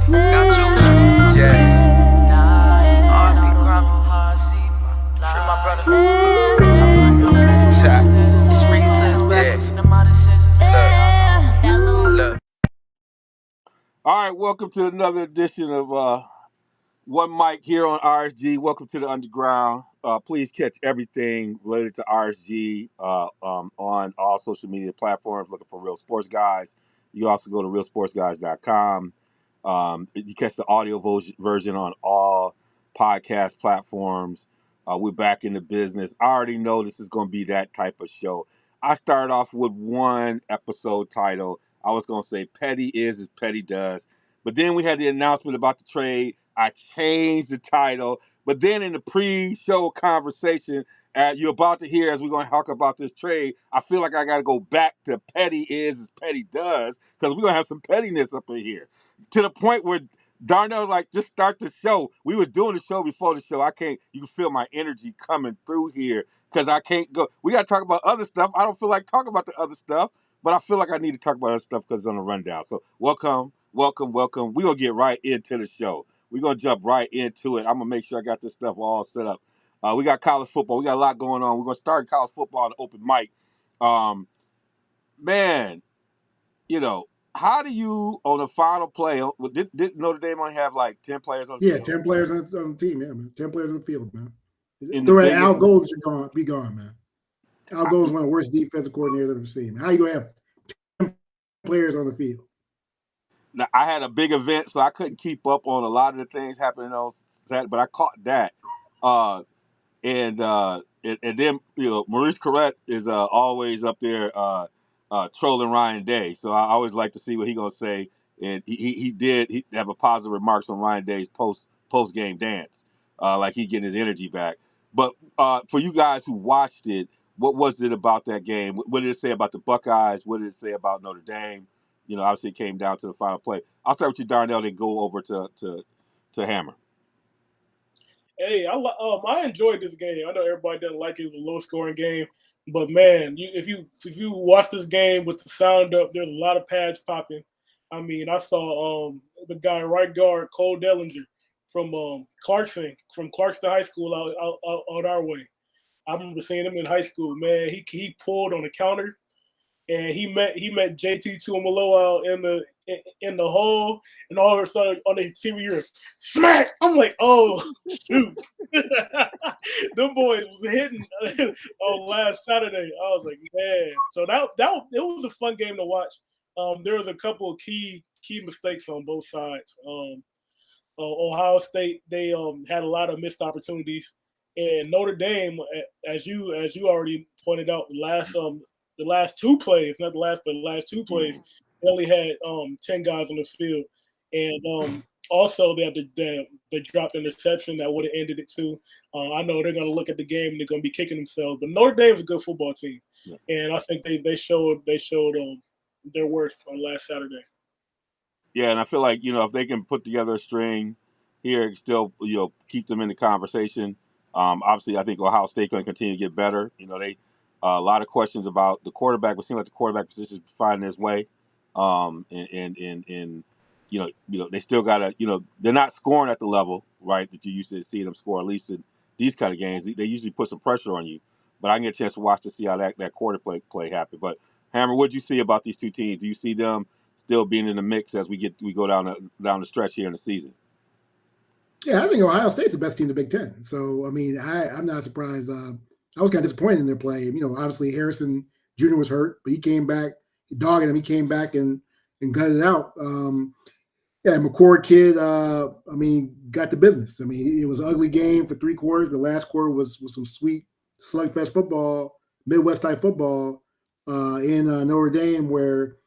Got you. Yeah. R.I.P. Grammy. Free my brother. Shot. It's free to his Yeah. backwards. Look. All right, welcome to another edition of One Mic here on RSG. Welcome to the Underground. Please catch everything related to RSG on all social media platforms. Looking for Real Sports Guys. You also go to realsportsguys.com. You catch the audio version on all podcast platforms. We're back in the business. I already know this is going to be that type of show. I started off with one episode title. I was going to say Petty is as Petty does. But then we had the announcement about the trade. I changed the title. But then in the pre-show conversation, you're about to hear as we're going to talk about this trade, I feel like I got to go back to Petty is as Petty does because we're going to have some pettiness up in here. To the point where Darnell's like, just start the show. We were doing the show before the show. I can't, you can feel my energy coming through here because I can't go. We got to talk about other stuff. I don't feel like talking about the other stuff, but I feel like I need to talk about other stuff because it's on the rundown. So welcome. We're going to get right into the show. We're going to jump right into it. I'm going to make sure I got this stuff all set up. We got college football. We got a lot going on. We're going to start college football on the open mic. Man, you know, how do you, on the final play, did Notre Dame only have like 10 players on the Yeah, field? 10 players on the team, yeah, man. 10 players on the field, man. In the They're at Al biggest, Golden should be gone, man. Al Golden's one of the worst defensive coordinators I've ever seen. How you gonna have 10 players on the field? now, I had a big event, so I couldn't keep up on a lot of the things happening on Saturday, but I caught that. Uh, and then Maurice Correct is always up there trolling Ryan Day, so I always like to see what he gonna say. And he did have a positive remarks on Ryan Day's post game dance, like he getting his energy back. But for you guys who watched it, what was it about that game? What did it say about the Buckeyes? What did it say about Notre Dame? Obviously it came down to the final play. I'll start with you, Darnell, then go over to Hammer. Hey, I enjoyed this game. I know everybody doesn't like it. It was a low scoring game, but man, if you watch this game with the sound up, there's a lot of pads popping. I mean, I saw the guy right guard Cole Dellinger from Clarkston High School out our way. I remember seeing him in high school. Man, he pulled on the counter and he met JT Tuimoloau out in the hole, and all of a sudden on the TV you're smack. I'm like, oh shoot, them boys was hitting on last Saturday. I was like, man. So that it was a fun game to watch. There was a couple of key mistakes on both sides. Ohio State they had a lot of missed opportunities, and Notre Dame, as you already pointed out, the last two plays, not the last, but the last two plays, they only had 10 guys on the field, and also they have the dropped interception that would have ended it too. I know they're going to look at the game and they're going to be kicking themselves, but Notre Dame's a good football team, and I think they showed their worth on last Saturday. Yeah, and I feel like if they can put together a string here, still keep them in the conversation. Obviously, I think Ohio State going to continue to get better. They a lot of questions about the quarterback, but seems like the quarterback position is finding its way. And they still got to they're not scoring at the level right that you used to see them score, at least in these kind of games. They usually put some pressure on you, but I can get a chance to watch to see how that quarter play happen. But Hammer, what do you see about these two teams? Do you see them still being in the mix as we go down the stretch here in the season? Yeah, I think Ohio State's the best team in the Big Ten. So I mean, I'm not surprised. I was kind of disappointed in their play. Obviously Harrison Jr. was hurt, but he came back. He dogged him. He came back and gutted it out. Yeah, McCord kid. Got the business. I mean, it was an ugly game for 3 quarters. The last quarter was some sweet slugfest football, Midwest type football in Notre Dame, where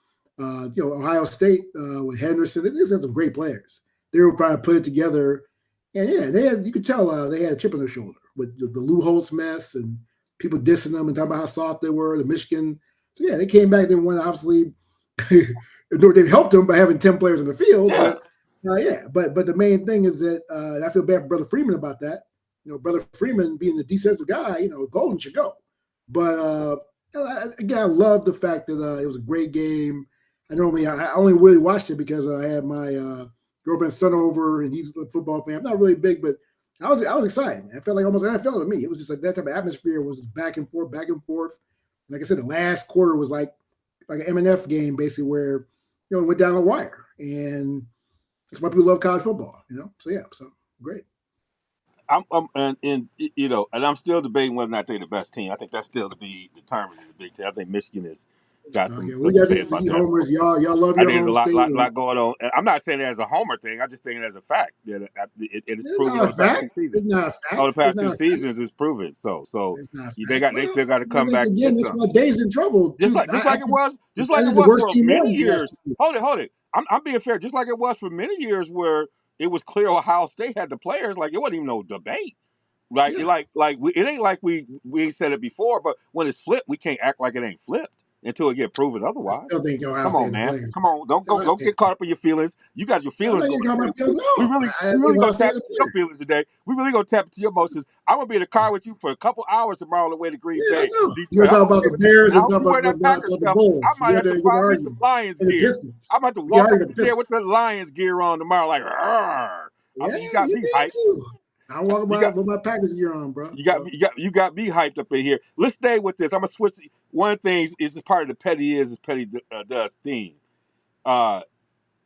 Ohio State with Henderson. They just had some great players. They were probably put it together, and yeah, you could tell they had a chip on their shoulder with the Lou Holtz mess and people dissing them and talking about how soft they were. The Michigan. So yeah, they came back. They won. Obviously, they helped them by having 10 players in the field. Yeah. But the main thing is that I feel bad for Brother Freeman about that. Brother Freeman being the defensive guy, Golden should go. But again, I love the fact that it was a great game. I only really watched it because I had my girlfriend's son over, and he's a football fan. I'm not really big, but I was excited. Man. I felt like almost NFL to me. It was just like that type of atmosphere was just back and forth, back and forth. Like I said, the last quarter was like an M&F game, basically, where it went down the wire, and that's why people love college football. So yeah, so great. And I'm still debating whether or not they're the best team. I think that's still to be determined in the Big Ten. I think Michigan has got Okay, something we to got say these about that. homers. Y'all love I your think there's a home lot, state. lot, lot going on. And I'm not saying it as a homer thing. I'm just saying it as a fact that it is It's proven on not a the past two fact. seasons. It's not a On fact. the It's past not two a fact. seasons, it's proven. So It's not a they fact. still got to I come think back and get again, that's some. why Dave's in trouble Just too. like just like it was just like I it think the was worst for team many won the last years. 2 years. Hold it. I'm being fair. Just like it was for many years where it was clear Ohio State had the players. Like it wasn't even no debate. Like Yeah. it ain't like we ain't said it before, but when it's flipped, we can't act like it ain't flipped until it get proven I otherwise. still think Ohio Come State on, had the man. players. Come on. Ohio Don't State. get caught up in your feelings. You got your I'm feelings not going. even talking about feelings. We No, really I we think really Ohio gonna State tap had the into your players. feelings today. We really gonna tap into your emotions. I'm gonna be in the car with you for a couple hours tomorrow on the way to Green Yeah, I Bay, know. You're Detroit. gonna I talk hope about you the Bears I and hope talk you wear about that Packers the stuff. I Bulls. might You have got to to find me argue some Lions and the gear. Pistons. I'm about to You can walk argue up about in the there Pistons. with the Lions gear on tomorrow, like, "Arr." I Yeah, mean, you got you me did hyped. too. I walk You got about with my Packers gear on, bro. you got So me hyped up in here. Let's stay with this. I'm gonna switch. One of the things is part of the petty is petty does theme. Uh,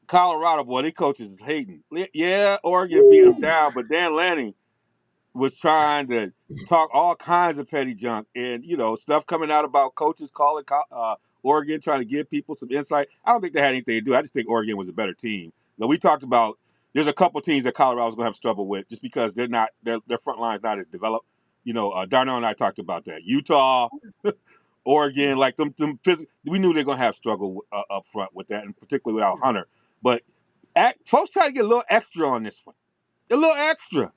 Colorado boy, they coaches is hating. Yeah, Oregon beat them woo. down, but Dan Lanning was trying to talk all kinds of petty junk, and stuff coming out about coaches calling Oregon, trying to give people some insight. I don't think they had anything to do. I just think Oregon was a better team. Now we talked about there's a couple teams that Colorado's gonna have trouble with just because they're not their front line's not as developed. Darnell and I talked about that. Utah, Oregon, like them we knew they're gonna have struggle up front with that, and particularly without Hunter. But folks try to get a little extra on this one, a little extra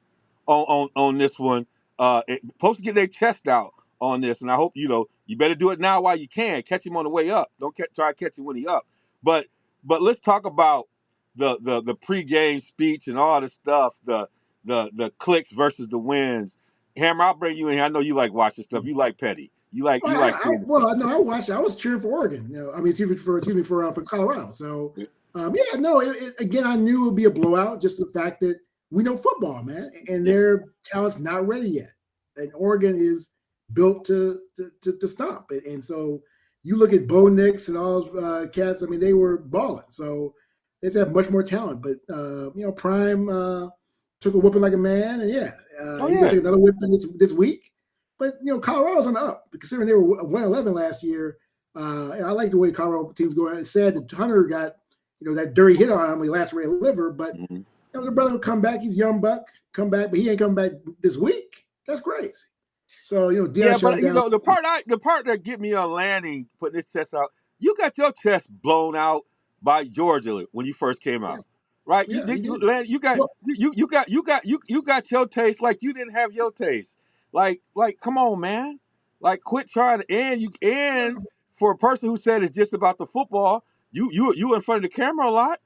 on this one. Supposed to get their chest out on this, and I hope you better do it now while you can. Catch him on the way up. Don't try to catch him when he up. But let's talk about the pregame speech and all the stuff. The clicks versus the wins. Hammer, I'll bring you in here. I know you like watching stuff. You like petty. You like seeing the stuff. Well, no, I watched. I was cheering for Oregon. I mean, excuse me for Colorado. So, yeah, no. Again, I knew it would be a blowout. Just the fact that we know football, man, and their talent's not ready yet, and Oregon is built to stomp. And so you look at Bo Nix and all those cats. I mean, they were balling. So they have much more talent. But Prime took a whipping like a man, and yeah, he's gonna take another whipping this week. But Colorado's on the up, considering they were 1-11 last year. And I like the way Colorado teams go. It's sad that Hunter got that dirty hit on him. He lacerated liver, but the brother will come back. He's young buck, come back, but he ain't coming back this week. That's crazy. So Deion shut But him down. the part that get me on Lanning putting his chest out. You got your chest blown out by Georgia when you first came Yeah, out, right? yeah, he did. Lanning, Well, you got your taste like you didn't have your taste. Like come on, man. Like quit trying to and for a person who said it's just about the football, you in front of the camera a lot.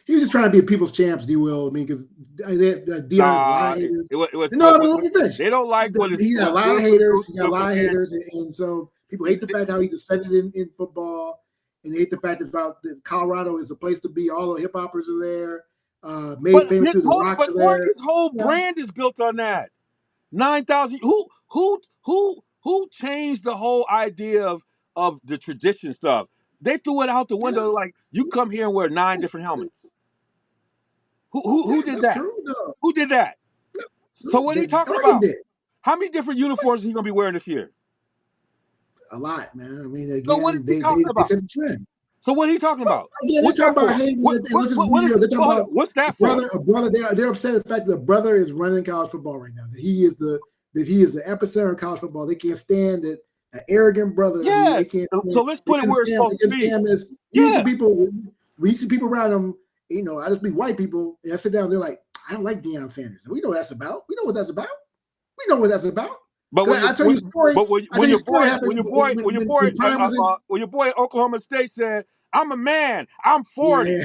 he was just trying to be a people's champs, D. Will. I mean, because Deion has a lot Nah, of haters. it was No, I mean, let me finish. they don't like what He got a what lot of Will haters. He got a Smith lot of again. haters, and so people hate the fact how he's ascended in football, and they hate the fact that Colorado is the place to be. All the hip hoppers are there. Made But famous through the Rocks are there. Oregon's whole Yeah. brand is built on that. 9,000. Who changed the whole idea of the tradition stuff? They threw it out the Yeah, window. Like you come here and wear 9 different helmets. Who did that's that? true. No, Who did that? So what are you talking Oregon about? did How many different uniforms is he gonna be wearing this year? a lot, man. I mean, So what is again, he talking they about? set the trend. So what are you talking about? Again, they're What's talking that about for? hating. What And what let's just what, be what is? real. They're talking Hold on. about What's that a for? brother. They're upset at the fact that the brother is running college football right now. That he is the epicenter of college football. They can't stand that an arrogant brother who they Yes. can't stand. So let's They put it couldn't where it's stand. They supposed to couldn't be. stand this. These are Yeah. people. We see people around them. I just be white people, and I sit down. They're like, I don't like Deion Sanders. And we know what that's about. We know what that's about. We know what that's about. But when I tell you a story. I tell you a story happened when your boy at Oklahoma State said, "I'm a man, I'm 40," yeah,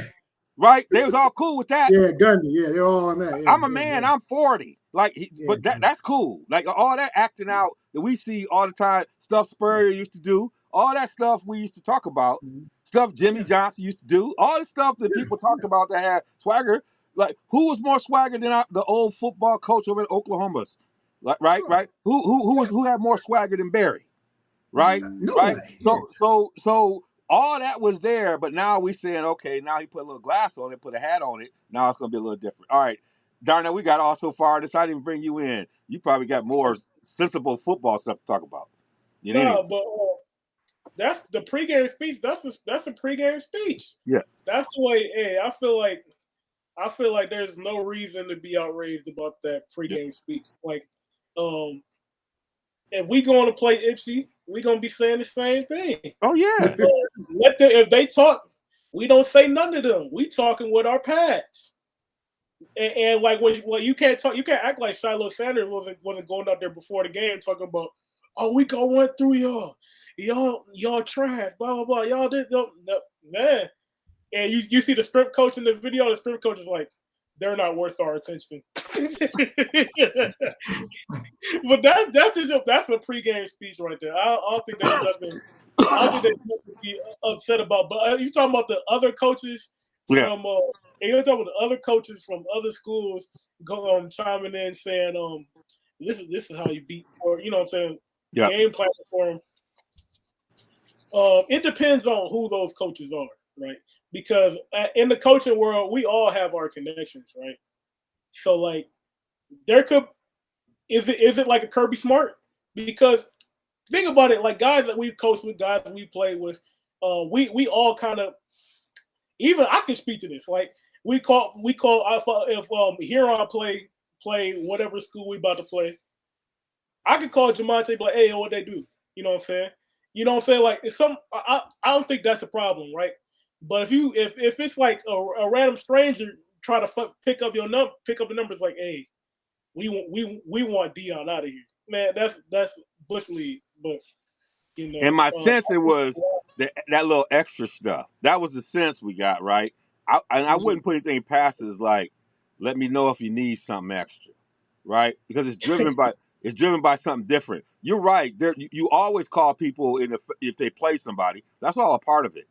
right? They was all cool with that. yeah, Gundy, yeah, they're all on that. I'm a Yeah, man, I'm 40. Like, yeah, but that's cool. Like all that acting out that we see all the time, stuff yeah. Spurrier used to do, all that stuff we used to talk about, Mhm. stuff Jimmy Johnson used to do, all the stuff that people talked about that had swagger. Like, who was more swagger than the old football coach over in Oklahoma's? Like, right. Who had more swagger than Barry? Right, right. Nobody. Yeah. So all that was there, but now we saying, okay, now he put a little glass on it, put a hat on it. Now it's gonna be a little different. All right, Darnell, we got all so far. I decided to even bring you in. You probably got more sensible football stuff to talk about. No, but that's the pregame speech. That's a pregame speech. Yeah. That's the way. Hey, I feel like there's no reason to be outraged about that pregame speech. Like, if we going to play Ipsy, we gonna be saying the same thing. Oh yeah. If they talk, we don't say none to them. We talking with our pads. And like when you can't talk, you can't act like Shiloh Sanders wasn't going out there before the game talking about, oh, we gonna run through y'all trash, blah blah blah, y'all did no, man. And you see the script coach in the video. The script coach is like, they're not worth our attention. But that's a pregame speech right there. I don't think there's nothing. I don't think there's nothing to be upset about. But you talking about the other coaches from? And you're talking about the other coaches from other schools chiming in saying, this is how you beat, or you know what I'm saying, game plan for them. It depends on who those coaches are, right? Because in the coaching world, we all have our connections, right? So like, is it like a Kirby Smart? Because think about it, like guys that we've coached with, guys that we played with, we all kind of, even I can speak to this. Like we call if Huron play whatever school we about to play, I could call Jamonte and be like, hey, what they do? You know what I'm saying? You know what I'm saying? Like it's I don't think that's a problem, right? But if it's like a random stranger try to pick up the numbers, like, hey, we want Dion out of here, man. That's Bush League, but you know. In my sense, it was that little extra stuff. That was the sense we got, right? I wouldn't put anything past it as like, let me know if you need something extra, right? Because it's driven by something different. You're right. There, you always call people if they play somebody. That's all a part of it.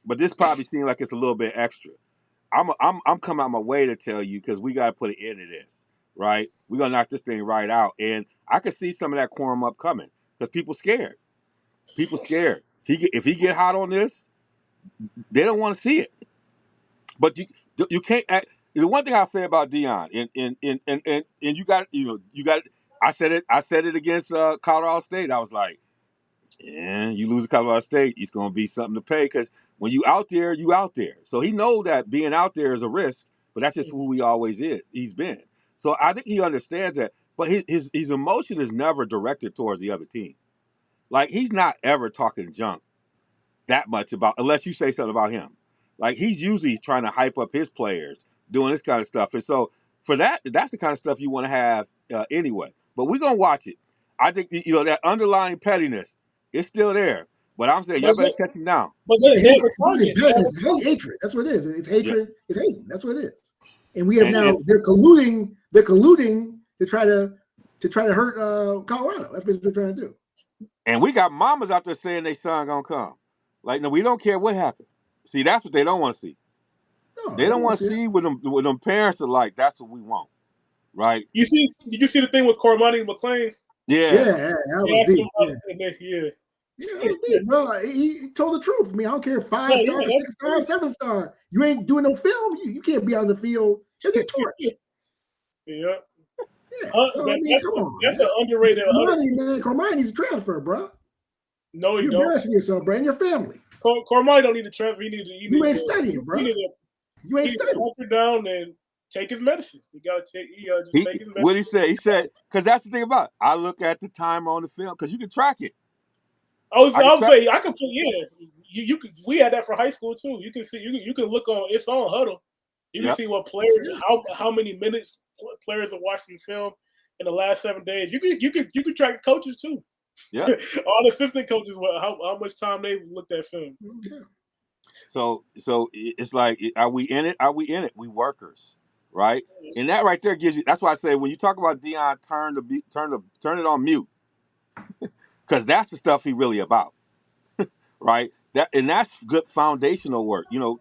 But this probably seems like it's a little bit extra. I'm coming out my way to tell you because we got to put an end to this, right? We're gonna knock this thing right out, and I could see some of that quorum up coming because people scared. People scared. If he get hot on this, they don't want to see it. But you can't act. The one thing I say about Dion, and you got I said it against Colorado State. I was like, yeah, you lose to Colorado State, it's gonna be something to pay because when you out there, you out there. So he know that being out there is a risk, but that's just who he always is. He's been. So I think he understands that. But his emotion is never directed towards the other team. Like he's not ever talking junk that much about unless you say something about him. Like he's usually trying to hype up his players, doing this kind of stuff. And so for that's the kind of stuff you want to have anyway. But we're gonna watch it. I think that underlying pettiness is still there. But I'm saying y'all better catch him now. But It's hatred. That's what it is. It's hatred. Yeah. It's hate. That's what it is. And we have they're colluding. They're colluding to try to hurt Colorado. That's what they're trying to do. And we got mamas out there saying their son gonna come. Like, no, we don't care what happened. See, that's what they don't want to see. No, they don't want to see what them parents are like. That's what we want, right? Did you see the thing with Cormani McLean? Yeah, that was deep. Yeah, bro, he told the truth. I mean, I don't care 5 star, 6 star, 7 star. You ain't doing no film. You can't be on the field. It's a torch. Yeah. So, I mean, come on. That's an underrated. Cormani needs a transfer, bro. No, you're embarrassing yourself, bro, and your family. Cormani don't need a transfer. You ain't studying, bro. You ain't studying. Hunker down and take his medicine. You gotta take. Just take his medicine. What he said? He said because that's the thing about it. I look at the timer on the film because you can track it. I would say I could put you could. We had that for high school too. You can see you can look on. It's on Huddle. You can see what players how many minutes players are watching film in the last 7 days. You could track coaches too. Yeah, all the assistant coaches, how much time they looked at film. Yeah. So it's like, are we in it? Are we in it? We workers, right? And that right there gives you. That's why I say when you talk about Dion, turn it on mute, because that's the stuff he really about, right? that's good foundational work. You know,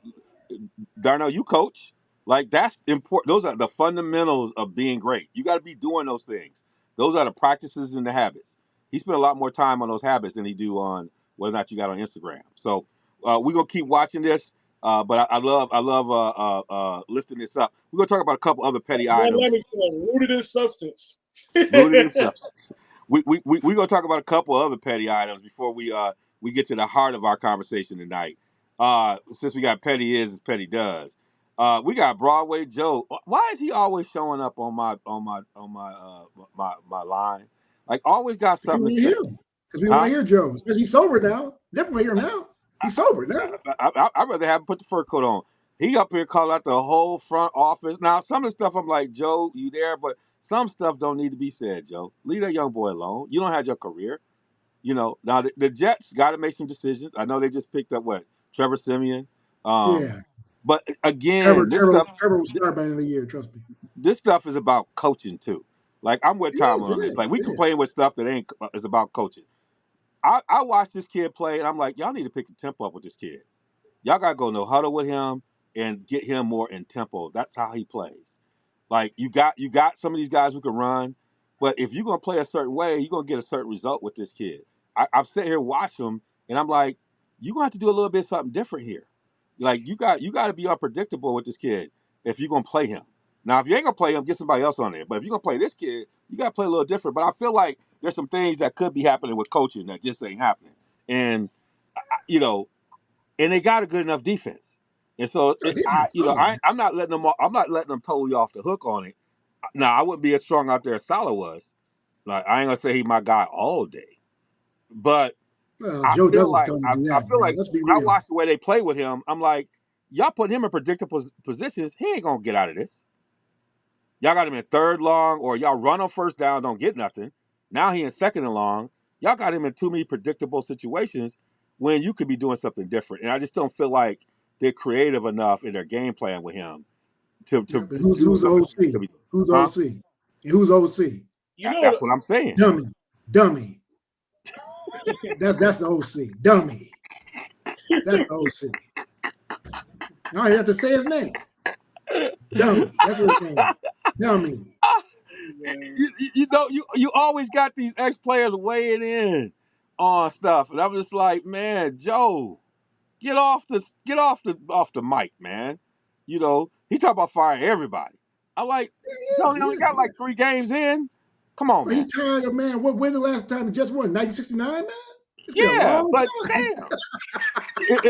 Darnell, you coach. Like that's important. Those are the fundamentals of being great. You got to be doing those things. Those are the practices and the habits. He spent a lot more time on those habits than he do on whether or not you got on Instagram. So we're gonna keep watching this. But I love lifting this up. We're gonna talk about a couple other petty items. Rooted in substance. Rooted in substance. We're gonna talk about a couple other petty items before we get to the heart of our conversation tonight. Since we got petty is as petty does. We got Broadway Joe. Why is he always showing up on my line? Like always got Because something we to say. hear him. Because we want to hear Joe. Because he's sober now. Definitely hear him now. He's sober now. I'd rather have him put the fur coat on. He up here called out the whole front office. Now, some of the stuff I'm like, Joe, you there? But some stuff don't need to be said, Joe. Leave that young boy alone. You don't have your career. You know, now the Jets got to make some decisions. I know they just picked up Trevor Siemian. Yeah. But again, Trevor will start by the end of the year, trust me. this stuff is about coaching too. Like I'm with Tom on It this. is. Like we complain with stuff that ain't is about coaching. I watched this kid play and I'm like, y'all need to pick the tempo up with this kid. Y'all gotta go no huddle with him and get him more in tempo. That's how he plays. Like you got some of these guys who can run, but if you're gonna play a certain way, you're gonna get a certain result with this kid. I've sat here and watched him, and I'm like, you're gonna have to do a little bit something different here. Like you got to be unpredictable with this kid if you're gonna play him. Now, if you ain't gonna play him, get somebody else on there. But if you're gonna play this kid, you gotta play a little different. But I feel like there's some things that could be happening with coaching that just ain't happening. And you know, and they got a good enough defense. And so, I'm not letting them. I'm not letting them totally off the hook on it. Now, I wouldn't be as strong out there as Salah was. Like I ain't gonna say he's my guy all day, but Joe Douglas telling him to do that. I feel like Let's be when I real. watch the way they play with him, I'm like, y'all put him in predictable positions. He ain't gonna get out of this. Y'all got him in third long, or y'all run on first down, don't get nothing. Now he in second and long. Y'all got him in too many predictable situations when you could be doing something different. And I just don't feel like they're creative enough in their game plan with him to Who's OC? Who's OC? And who's OC? That's what I'm saying. Dummy. That's the OC. Dummy. That's the OC. Now you have to say his name. Dummy. That's what his name is. Dummy. You always got these ex players weighing in on stuff, and I'm just like, man, Joe, get off the mic, man. You know, he talk about firing everybody. I like Tony only got like 3 games in. Come on, man. He tired of man. When the last time he just won? 1969, man. It's been a Yeah, long but time. damn,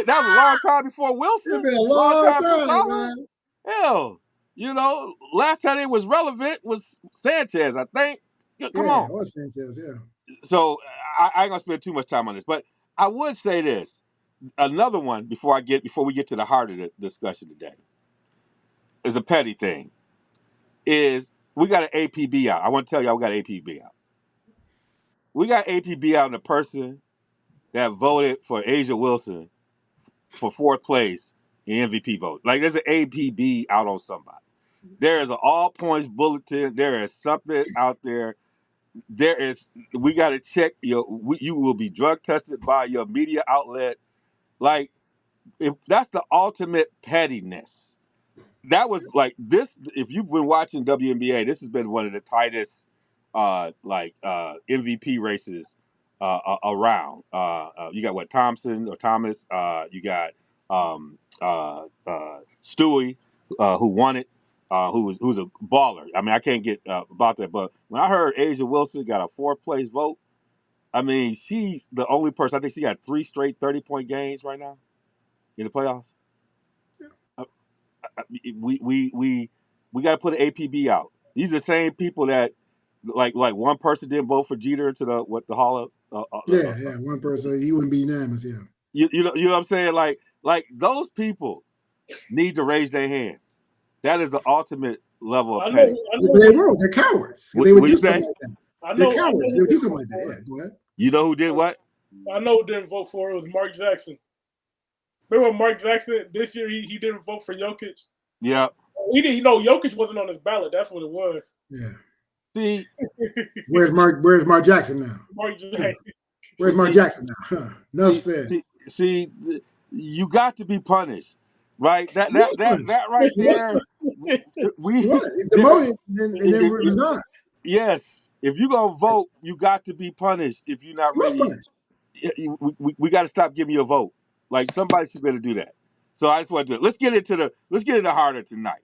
that was a long time before Wilson. It's been a long time, man. Hell, last time it was relevant was Sanchez, I think. Come on. It was Sanchez, yeah. So I ain't gonna spend too much time on this, but I would say this. Another one before we get to the heart of the discussion today is a petty thing. Is we got an APB out. I want to tell y'all we got an APB out. We got APB out in the person that voted for Asia Wilson for 4th place in MVP vote. Like there's an APB out on somebody. There is an all points bulletin. There is something out there. We got to check you will be drug tested by your media outlet. Like if that's the ultimate pettiness. That was like this. If you've been watching WNBA, this has been one of the tightest, MVP races around. You got Thompson or Thomas. You got Stewie, who won it. Who's a baller. I mean, I can't get about that. But when I heard Asia Wilson got a 4th place vote, I mean, she's the only person. I think she got 3 straight 30-point games right now in the playoffs. We got to put an APB out. These are the same people that like one person didn't vote for Jeter into the Hall of one person he wouldn't be unanimous. Yeah, you know what I'm saying. Like those people need to raise their hand. That is the ultimate level of petty. They're cowards. They would do something like that. They're cowards. They would do something like that. Yeah, go ahead. You know who did what? I know who didn't vote for it. It was Mark Jackson. Remember Mark Jackson this year? He didn't vote for Jokic. Yeah. He didn't. Jokic wasn't on his ballot. That's what it was. Yeah. See, where's Mark Jackson now? Mark Jackson. Where's Mark Jackson now? Enough said. See, you got to be punished, right? That What that that punch? that right there. We What? Demoted and then if, resigned. yes, if you're gonna vote, you got to be punished. If you're not What ready, punch? we got to stop giving you a vote. Like somebody should be able to do that. So I just want to let's get into harder tonight.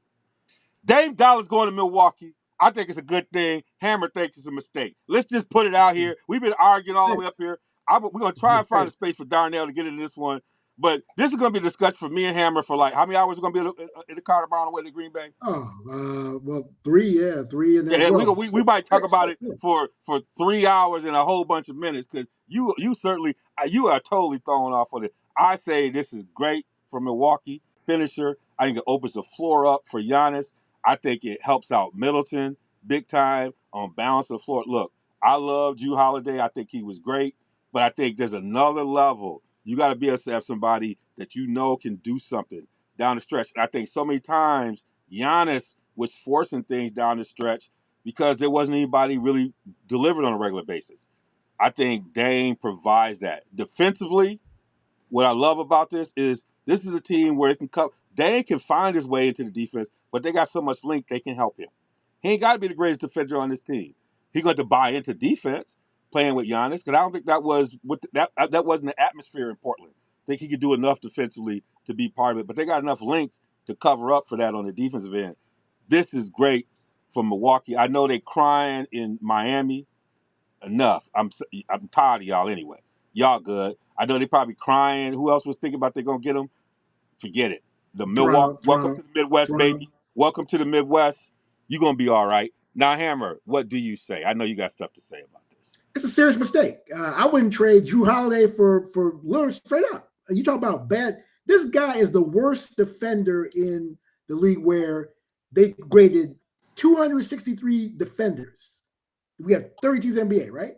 Dame Dollar's going to Milwaukee. I think it's a good thing. Hammer thinks it's a mistake. Let's just put it out here. We've been arguing all the way up here. We're going to try and find a space for Darnell to get into this one. But this is going to be a discussion for me and Hammer for like, how many hours are going to be in the car tomorrow on the way to Green Bay? Well, 3, and then Yeah, we might talk six. about it for 3 hours and a whole bunch of minutes because you certainly you are totally thrown off on it. I say this is great for Milwaukee finisher. I think it opens the floor up for Giannis. I think it helps out Middleton big time on balance of the floor. Look, I love Drew Holiday. I think he was great, but I think there's another level. You got to be able to have somebody that you know can do something down the stretch. And I think so many times Giannis was forcing things down the stretch because there wasn't anybody really delivered on a regular basis. I think Dame provides that. Defensively, what I love about this is a team where it can come. Dame can find his way into the defense, but they got so much length they can help him. He ain't got to be the greatest defender on this team. He's going to buy into defense playing with Giannis because I don't think that was that wasn't the atmosphere in Portland. I think he could do enough defensively to be part of it, but they got enough length to cover up for that on the defensive end. This is great for Milwaukee. I know they crying in Miami. Enough. I'm tired of y'all anyway. Y'all good. I know they probably crying. Who else was thinking about they're gonna get them? Forget it. The Milwaukee. Welcome to the Midwest, Toronto. baby. Welcome to the Midwest. You're gonna be all right. Now, Hammer, what do you say? I know you got stuff to say about this. It's a serious mistake. I wouldn't trade Drew Holiday for Lillard straight up. You talk about bad. This guy is the worst defender in the league where they graded 263 defenders. We have 30 teams in the NBA, right?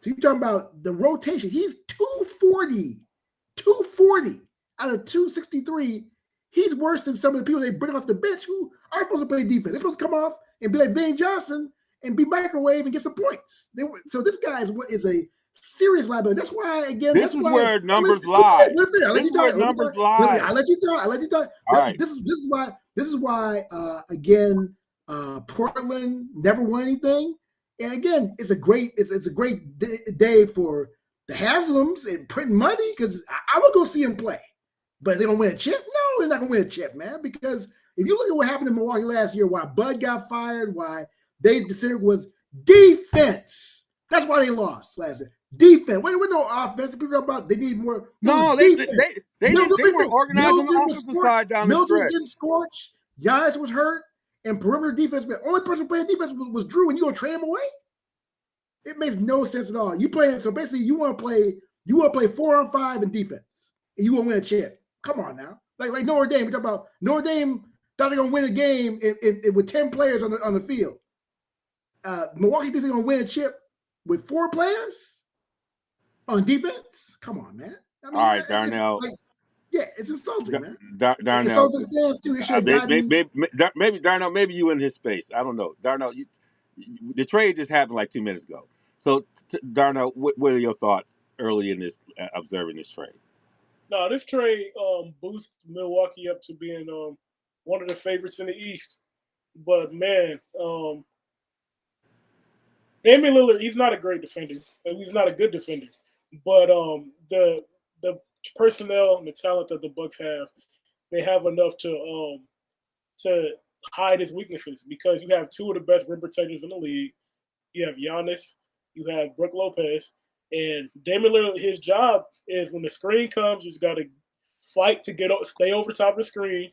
So you're talking about the rotation. He's 240 out of 263. He's worse than some of the people they bring off the bench who are supposed to play defense. They're supposed to come off and be like Vane Johnson and be microwave and get some points. So this guy is a serious liability. That's why, again, This that's is why. where numbers lie. I This is where numbers lie. I let you talk. All right. This is why. Again, Portland never won anything. And again, it's a great day for the Haslams and printing money because I would go see him play. But they don't win a chip? No, they're not going to win a chip, man. Because if you look at what happened in Milwaukee last year, why Bud got fired, why they decided was defense. That's why they lost last year. Defense. Wait, no offense. People talk about they need more. No, they weren't organized on the offensive side down the Milton stretch. getting scorched. Giannis was hurt. And perimeter defense, the only person playing defense was Drew, and you gonna trade him away? It makes no sense at all. You play so basically you want to play 4-on-5 in defense, and you want to win a chip. Come on now, like Notre Dame. We talk about Notre Dame thought they're gonna win a game with 10 players on the field. Milwaukee thinks they're gonna win a chip with 4 players on defense. Come on, man. I mean, all right, Darnell. Yeah, it's insulting, man. Darnell. It's insulting to fans too. They should have gotten. Maybe Darnell. Maybe you in his space. I don't know, Darnell. The trade just happened like 2 minutes ago. So, Darnell, what are your thoughts early in this observing this trade? No, this trade boosts Milwaukee up to being one of the favorites in the East. But man, Damian Lillard, he's not a great defender. He's not a good defender. But the personnel and the talent that the Bucks have, they have enough to hide his weaknesses because you have 2 of the best rim protectors in the league. You have Giannis, you have Brook Lopez, and Damian Lillard. His job is when the screen comes, he's got to fight to stay over top of the screen,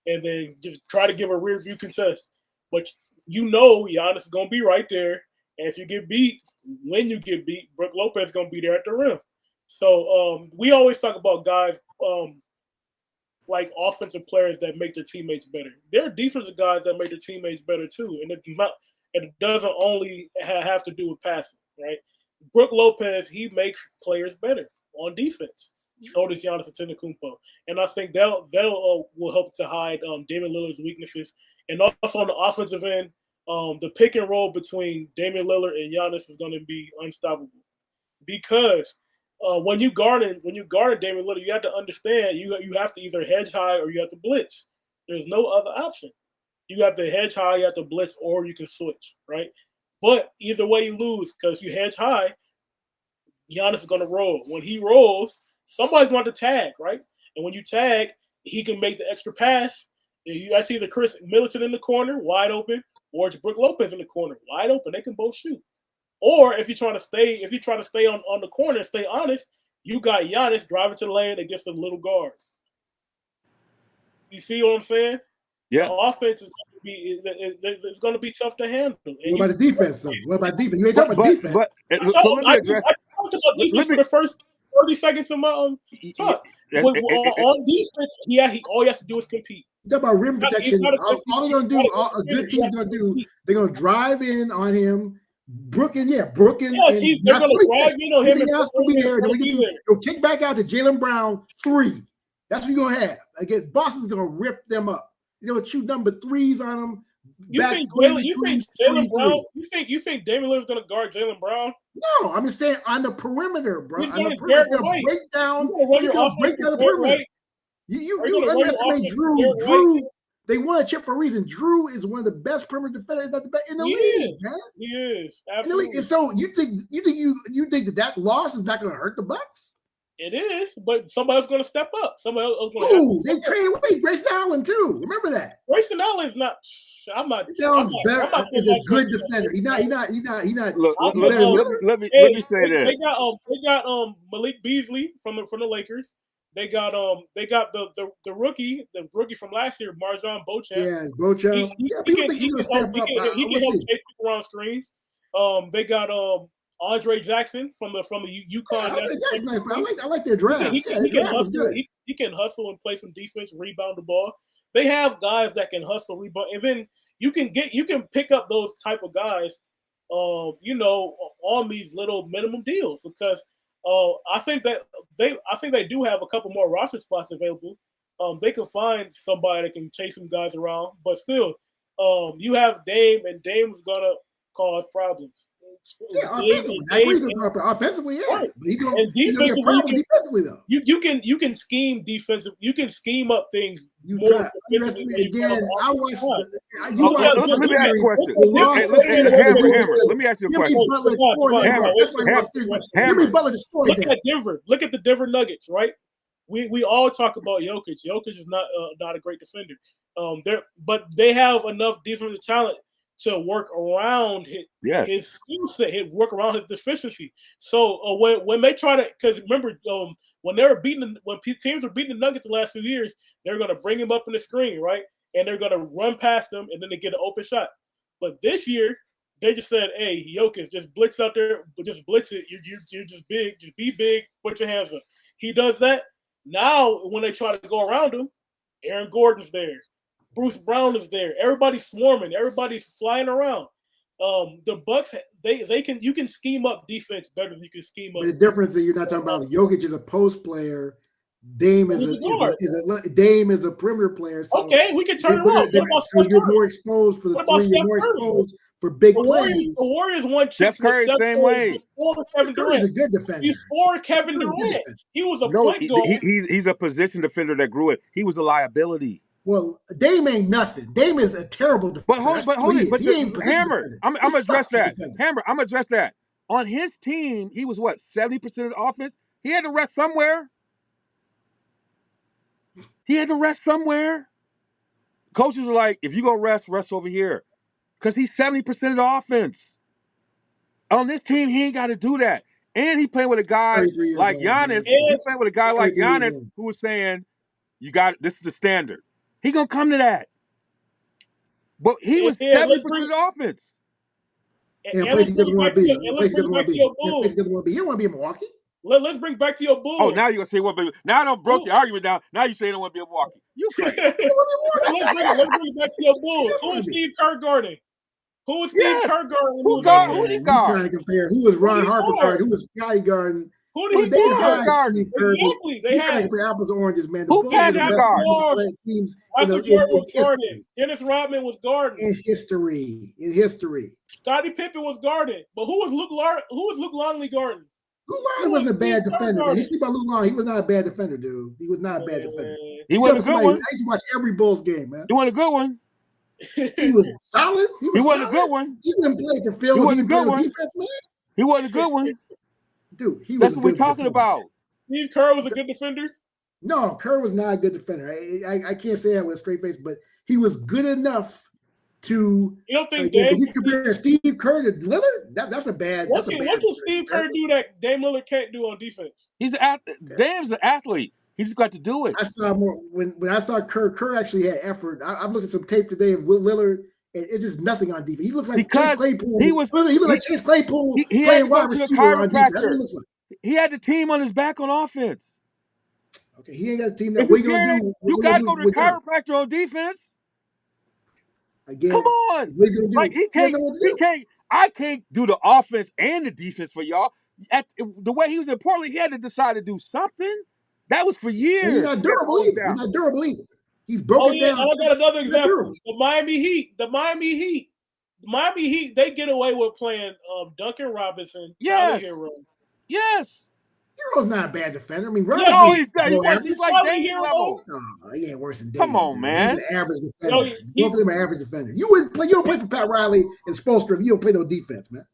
and then just try to give a rear view contest. But Giannis is gonna be right there, and if you get beat, when you get beat, Brook Lopez is gonna be there at the rim. So we always talk about guys like offensive players that make their teammates better. There are defensive guys that make their teammates better too, and it doesn't only have to do with passing, right? Brook Lopez, he makes players better on defense. So does Giannis Antetokounmpo, and I think that will help to hide Damian Lillard's weaknesses, and also on the offensive end, the pick and roll between Damian Lillard and Giannis is going to be unstoppable because when you guarding Damian Lillard, you have to understand you have to either hedge high or you have to blitz. There's no other option. You have to hedge high, you have to blitz, or you can switch, right? But either way, you lose because you hedge high. Giannis is going to roll. When he rolls, somebody's going to tag, right? And when you tag, he can make the extra pass. That's either Chris Middleton in the corner, wide open, or it's Brook Lopez in the corner, wide open. They can both shoot. Or if you're trying to stay on the corner and stay honest, you got Giannis driving to the lane against the little guards. You see what I'm saying? Yeah. The offense is going to be tough to handle. What about the defense, though? What about defense? You ain't talking about defense. So let me address. I talked about defense for the first 30 seconds of my talk. On defense, all he has to do is compete. You talk about rim protection. All they're going to do, a good team's going to do, they're going to drive in on him. Brooke and they're going to drive in on him. They'll kick back out to Jaylen Brown 3. That's what you're going to have. Again, Boston's going to rip them up. They're going to shoot number 3s on them. You think Jaylen Brown? You think Damian Lillard's going to guard Jaylen Brown? No, I'm just saying on the perimeter, bro. He's on the perimeter, he's going to break down the perimeter. Right? You underestimate Drew. Drew, they won a chip for a reason. Drew is one of the best perimeter defenders in the league, man. He is absolutely. And so you think that loss is not going to hurt the Bucks? It is, but somebody's going to step up. Somebody else going to. Ooh, they trade away Grayson Allen too. Remember that. Grayson Allen's not. I'm not. Is a good defender. He's not. Look, let me say this. They got Malik Beasley from the Lakers. They got the rookie from last year, Marjon Beauchamp. Yeah, Beauchamp. He can help take around screens. They got Andre Jackson from the UConn. I like their draft. He can hustle and play some defense, rebound the ball. They have guys that can hustle, rebound, and then you can pick up those type of guys, on these little minimum deals because I think they do have a couple more roster spots available. They can find somebody that can chase some guys around, but still, you have Dame, and Dame's gonna cause problems. Yeah, offensively, I agree with you. Offensively, yeah. Right. He's gonna be a problem defensively, though. You can scheme defensive. You can scheme up things. Again, I watched. Let me ask you a question. Hammer. Let me ask you a question. Jimmy Butler destroyed that. Look at Denver. Look at the Denver Nuggets, right? We all talk about Jokic. Jokic is not a great defender. But they have enough defensive talent to work around his skill set, work around his deficiency. So when they try to, because remember when teams were beating the Nuggets the last 2 years, they're going to bring him up in the screen, right? And they're going to run past him, and then they get an open shot. But this year, they just said, "Hey, Jokic, just blitz out there, just blitz it. You're just big, just be big, put your hands up." He does that. Now, when they try to go around him, Aaron Gordon's there. Bruce Brown is there. Everybody's swarming. Everybody's flying around. The Bucks, you can scheme up defense better than you can scheme up. The difference is you're not talking about Jokic is a post player. Dame is a perimeter player. So okay, we can turn it around. So you're more exposed for the three. You're more exposed for big plays. The Warriors won Steph Curry same way. Kevin Durant's a good defender. Before Kevin Durant, he was a point guard. He's a position defender that grew it. He was a liability. Well, Dame ain't nothing. Dame is a terrible defender. But hold it. Hammer, I'm gonna address that. Hammer, I'm gonna address that. On his team, he was 70% of the offense. He had to rest somewhere. Coaches are like, if you go rest over here, because he's 70% of the offense. On this team, he ain't got to do that. And he playing with a guy like Giannis. He playing with a guy like Giannis who was saying, this is the standard. He gonna come to that. But he was 70% of the offense. And a place he doesn't want to be. He doesn't want to be. You don't want to be in Milwaukee. Let's bring back to your Bulls. Oh, now you're gonna say what? Baby? Now I don't broke the argument down. Now you say you don't want to be in Milwaukee. You crazy. Let's bring it back to your Bulls. Who is Steve Kerr guarding? Who is Steve Kerr guarding? Who did he guard? Trying to compare. Who was Ron Harper guarding? Who was Scotty guarding? Who did he guard? Exactly. They had to compare apples and oranges, man. Who had that guard? Michael Jordan was guarding. Dennis Rodman was guarding. In history. Scottie Pippen was guarding. But who was Luke Longley guarding? Lou Long wasn't a bad Steve Kerr defender, man. You guarded. see about Lou Long, he was not a bad defender, dude. He was not a bad defender. He You wasn't a tell good somebody, one. I used to watch every Bulls game, man. He wasn't a good one. He was solid. He wasn't a good one. He wouldn't play for He Phil. He wasn't a didn't play good no one. defense, man. He wasn't a good one. Dude, he was That's a what we're good talking defender. about. Steve Kerr was a good defender. No, Kerr was not a good defender. I can't say that with a straight face, but he was good enough to. You don't think But Dame? you compare Steve Kerr to Lillard? That's a bad. What That's a can bad. Steve Kerr do that Dame Lillard can't do on defense? He's Dame's an athlete. He's got to do it. I saw more when I saw Kerr. Kerr actually had effort. I'm looking at some tape today of Will Lillard, and it's just nothing on defense. He looks like Because Chase Claypool. he was- He looked like Chase Claypool He had playing to go wide to a receiver on defense. That's what he chiropractor. looks like. He had the team on his back on offense. Okay, he ain't got a team. That If what you you gonna care, do? you What got to you go gonna to the do with that? chiropractor on defense. Again, Come on. what you gonna do? Like he doesn't know what to do. can't. I can't do the offense and the defense for y'all. The way he was in Portland, he had to decide to do something. That was for years. And he's not He had to durable hold it either. down. He's not durable either. He's Oh broken yeah, down. and I got another He's example. durable. The Miami Heat. They get away with playing Duncan Robinson, Yes. Tyler Hero. Yes. Hero's not a bad defender. I mean, Yeah, No, Robinson he's below worse. average. He's like Tyler Dame Hero. level. No, he ain't worse than Dame. Come on, dude. man. He's an average defender. Yo, Both of them are average defenders. You wouldn't play. You don't play for Pat Riley and Spoelstra if you don't play no defense, man.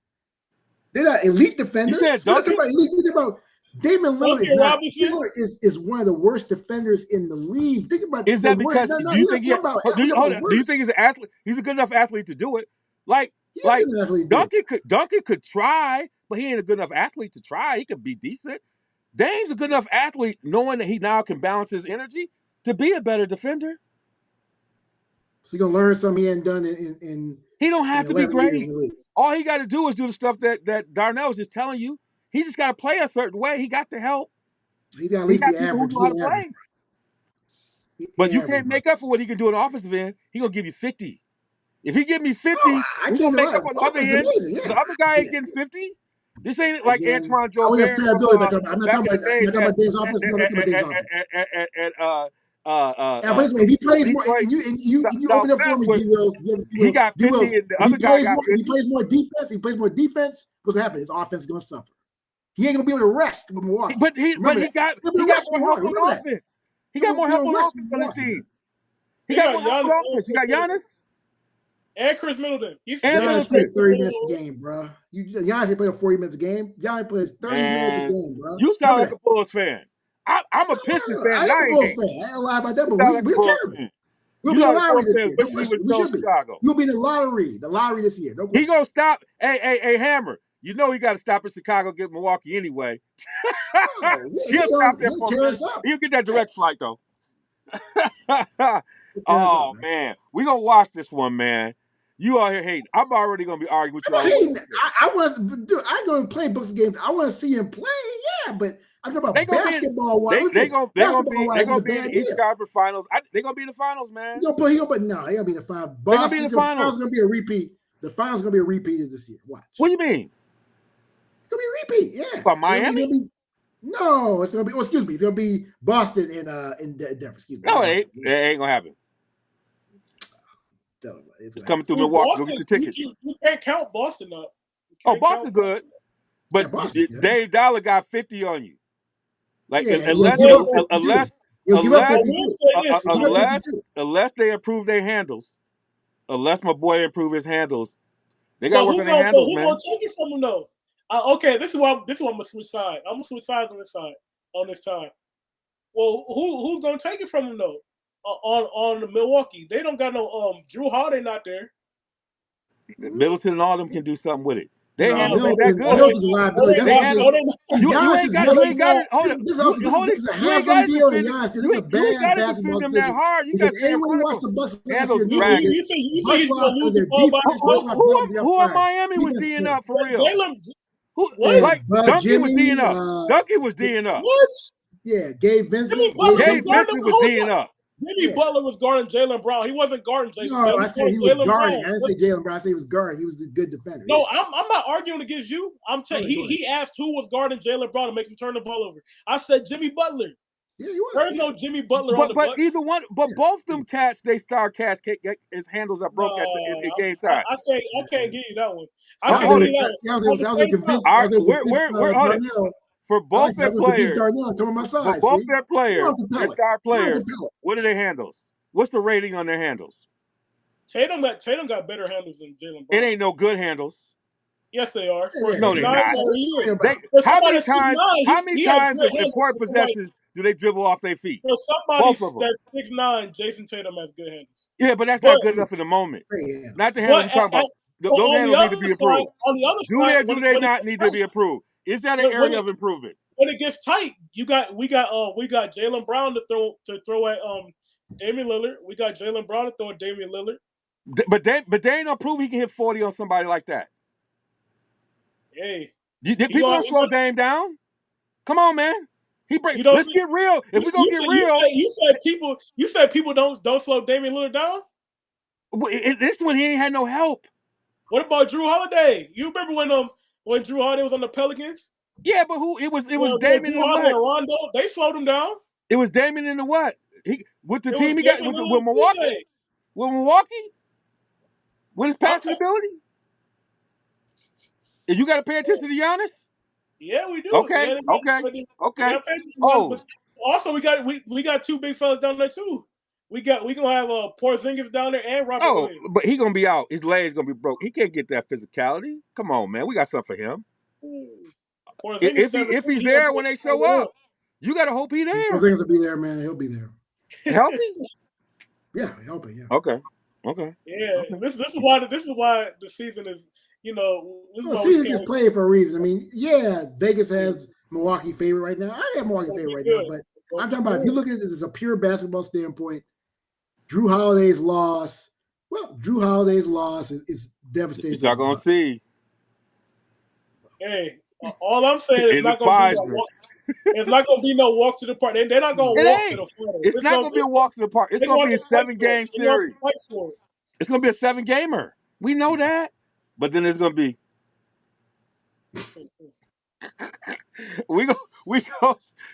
They're not elite defenders. You said We're not Duncan? talking about elite. We're talking about Damian Lillard is Duncan not. Robinson? Lillard is one of the worst defenders in the league. Think about Is the that because worst. No, do you we're think not talking about- do you, we're hold talking on, do you worst. think he's an athlete? He's a good enough athlete to do it. Like He is an athlete, dude. Duncan could try, but he ain't a good enough athlete to try. He could be decent. Dame's a good enough athlete, knowing that he now can balance his energy to be a better defender. So you're gonna learn something he hadn't done in He don't have to be 11 years great. in the league. All he got to do is do the stuff that Darnell was just telling you. He just got to play a certain way. He got the help. He got at He least got be people average. who know how to He play. average. But He you average, can't bro. make up for what he can do on the offensive end. He gonna give you 50. If he give me 50, I we can't gonna make lie. up on the other Offense end. amazing, yeah. The other guy ain't Yeah. getting 50. This ain't like Again, Antoine I Joe only have Barry fair from ability, but I'm not back talking in the about. I'm days not talking about Dame's offense. I'm not talking about Dame's offense. at Listen, if he plays more, Detroit, and you open up for Southwest me, was D Wills. he got 50 and the other guy got If he 50. plays more defense, what's gonna happen? His offense is gonna suffer. He ain't gonna be able to rest with Milwaukee. But he Remember that. got He'll be more rest with help Milwaukee. on Remember that. offense. He got more help on Rest offense with on his Milwaukee. team. He They got got more help on Giannis offense. You got Giannis and Chris Middleton. He's and Giannis Middleton. plays 30 minutes a game, bro. Giannis ain't playing 40 minutes a game. Giannis plays 30 minutes a Man, game, bro. you sound Remember like a Bulls fan. I'm a Pistons fan, I and am I a ain't Bulls hate. fan. I ain't lie about that, You but sound like a we're Bulls terrible. fan. We'll You be in the sound like a lottery Bulls this fan, year. No especially question. with We Joe should be. Chicago. We'll be in the lottery this year. No He question. gonna stop. Hey, Hammer. You know he got to stop in Chicago, get Milwaukee anyway. Oh, yeah, He'll stop there he'll for a tear minute. us up. He'll get that direct flight though. He'll tear us up, Oh man, we gonna watch this one, man. You out here hating. I'm already gonna be arguing with you I'm all not over. hating. I want to. I go and play books games. I want to see him play. Yeah, but I'm talking They about gonna be. basketball. They gonna be. They gonna be in bad the East deal. Conference Finals. They gonna be in the finals, man. He gonna put. No, he gonna be in the final. They gonna be in the The finals finals. gonna be a repeat. The finals gonna be a repeat of this year. Watch. What do you mean? It's gonna be a repeat. Yeah. About Miami? No, it's gonna be. Oh, excuse me. It's gonna be Boston in Denver. Excuse me. No, it ain't gonna happen. It's coming through Milwaukee. Go get your tickets. You can't count Boston up. Oh, Boston's good, but Yeah, Boston, yeah. Dave Dollar got 50 on you. Like Yeah, unless he'll give up 52. unless they improve their handles, unless my boy improve his handles, they got to work on their handles, man. Who gonna take it from him though? Okay, this is why I'm gonna switch sides. I'm gonna switch sides on this time. Well, who's gonna take it from him though? On the Milwaukee, they don't got no Drew Holiday not there. Middleton and all them can do something with it. They No, handles ain't that good. Middleton's a liability. They handles. You ain't got to hold it. This is a handsome deal, and Giannis. This is a bad basketball defend them that decision. hard. You got Because to anyone who watched the Bucks last handles year, dragging. You say he's gonna lose the ball by Who in Miami was D'ing up for real? Who What? like Duncan was D'ing up? Duncan was D'ing up. What? Yeah, Gabe Vincent. Gabe Vincent was D'ing up. Jimmy Butler was guarding Jaylen Brown. He wasn't guarding Jaylen. No, I said he was Jaylen guarding. Brown. I didn't say Jaylen Brown. I said he was guarding. He was a good defender. No, yeah. I'm not arguing against you. I'm saying Go ahead. he asked who was guarding Jaylen Brown to make him turn the ball over. I said Jimmy Butler. Yeah, he was. There's no Jimmy Butler on the But Bucks. either one, both them cats, they star cats, his handles are broke at the game time. I can't give you that one. I was for I both like their that. With the Vince players, Darnell come on my for side. both See, their you don't players, their compel it. star You don't players, compel it. what are their handles? What's the rating on their handles? Tatum got better handles than Jalen It Brown. ain't no good handles. Yes, they are. For a Yeah, No, six they're nine not. player, he is. They For how somebody many that's 6'9", times? How many he has times good in handles. important possessions do they dribble off their feet? For somebody Both of them. that's 6'9", Jason Tatum has good handles. Yeah, but that's But not good enough in the moment. great handles. Not the handles but we're talking about. but Those on the handles need to other be side, improved. Do they or do when they it not gets need to tight, be improved? Is that an area of improvement? when it gets tight, we got Jalen Brown to throw at Damian Lillard. We got Jalen Brown to throw at Damian Lillard. But they ain't no prove he can hit 40 on somebody like that. Hey, People don't slow Dame down. Come on, man. you don't. Let's get real. If we're gonna get real, you said people don't slow Damian Lillard down. this one he ain't had no help. What about Drew Holiday? You remember when Drew Holiday was on the Pelicans? Yeah, but who? It was Damon in Drew the Holiday what? and Rondo, they slowed him down. It was Damon in the what? With the It was team he got Damian with Lillard and Milwaukee. CJ. With Milwaukee, with his I'm passing ability. And you got to pay attention to Giannis. Yeah, we do. Okay. We got Patriots, Oh, but also we got two big fellas down there too. We gonna have Porzingis down there and Robert Williams. but he gonna be out. His leg's gonna be broke. He can't get that physicality. Come on, man. We got something for him. Porzingis If he's there when they show up, you gotta hope he's there. Porzingis will be there, man. He'll be there. Healthy? Yeah, helping. Yeah. Okay. Yeah. Okay. This is why the season is The season gets played for a reason. I mean, yeah, Vegas has Milwaukee favorite right now. I have Milwaukee favorite right now, but I'm talking about if you look at this as a pure basketball standpoint, Drew Holiday's loss. Well, Drew Holiday's loss is devastating. You're not gonna see. Hey, all I'm saying is not gonna be no walk. It's not gonna be no walk to the park. They're not gonna walk to the final. It's not gonna be a walk to the park. It's gonna be a 7-game series. It's gonna be a 7-gamer. We know that, but then it's gonna be. we go.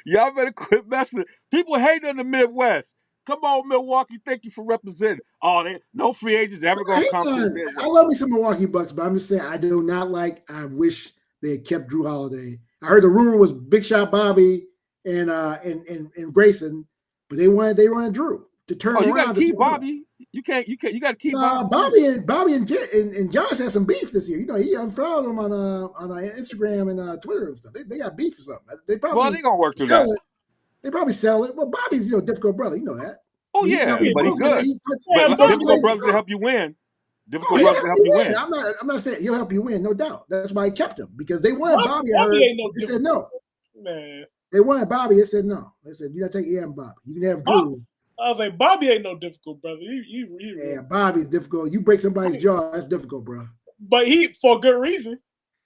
Y'all better quit messing. People hate in the Midwest. Come on, Milwaukee. Thank you for representing. Oh, no free agents ever gonna come to the Midwest. I love me some Milwaukee Bucks, but I'm just saying I do not like. I wish they had kept Drew Holiday. I heard the rumor was Big Shot Bobby and Grayson, but they wanted Drew to turn around. You got to keep Bobby. You got to keep Bobby and Josh had some beef this year. You know, he unfollowed him on Instagram and Twitter and stuff. They got beef or something. They gonna work through that. They probably sell it. Well, Bobby's a difficult brother. You know that. Oh yeah, but he's good. But difficult brothers to help you win. Difficult brothers to help you win. I'm not saying he'll help you win, no doubt. That's why he kept him because they wanted Bobby. They said no. Man. They wanted Bobby. They said no. They said you got to take Ian Bobby. You can have Drew. I was like, Bobby ain't no difficult brother. Yeah, Bobby's difficult. You break somebody's jaw, that's difficult, bro. But he for good reason.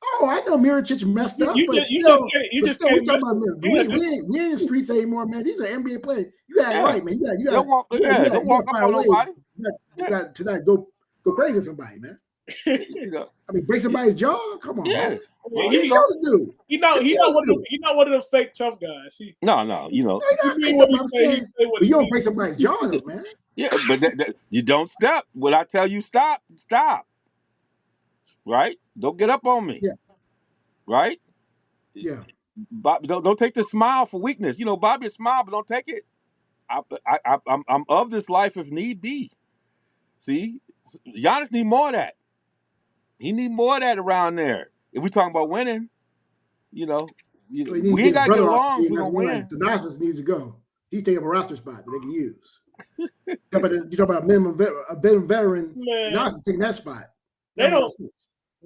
Oh, I know Mirotic messed up. We ain't in the streets anymore, man. These are NBA players. You got it right, man. You got don't walk up on nobody. You got tonight go crazy somebody, man. I mean, break somebody's jaw. Come on, man. What you going to do? He not one of them fake tough guys. No. You know. You don't break somebody's jaw, though, man. Yeah, but you don't step. When I tell you stop. Right? Don't get up on me. Yeah. Right? Yeah. Bobby, don't take the smile for weakness. You know, Bobby smile, but don't take it. I'm of this life if need be. See, Giannis need more of that. He need more of that around there. If we talking about winning, we ain't got to get along if we gonna win. The Narcissus needs to go. He's taking a roster spot that they can use. You talk about a veteran. The Narcissus taking that spot. They don't.